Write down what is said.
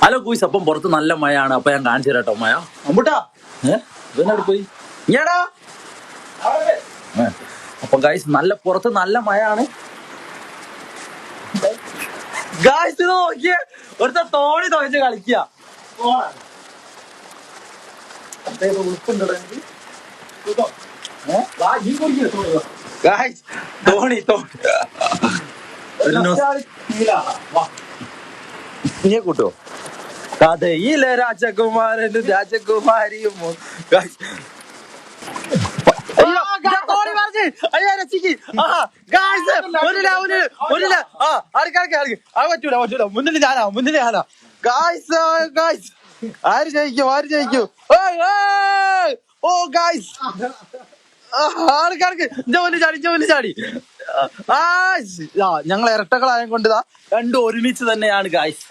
Hello കൂയ്സ്, അപ്പം പുറത്ത് നല്ല മഴയാണ്. അപ്പൊ ഞാൻ കാണിച്ചു തരാട്ടോ മഴ. അമ്പൂട്ടാ ഇവനോട് പോയി ഇങ്ങടാ. അപ്പൊ ഗായ്സ് പുറത്ത് നല്ല മഴയാണ്. ഗായ്സ് നോക്കിയ ഒരുത്ത തോണി തുഴച്ച് കളിക്കുക. തോണി നീ കൂട്ടോ കഥയിലെ രാജകുമാരനും രാജകുമാരിയും. പറ്റൂല മുന്നിൽ ഞാനാ ഗായ്സ്. ആര് ജയിക്കും? ഓ ഗായ്സ്, ആൾക്കാർക്ക് ചാടി. ഞങ്ങൾ ഇരട്ടകളായ കൊണ്ട് രണ്ടും ഒരുമിച്ച് തന്നെയാണ് ഗായ്സ്.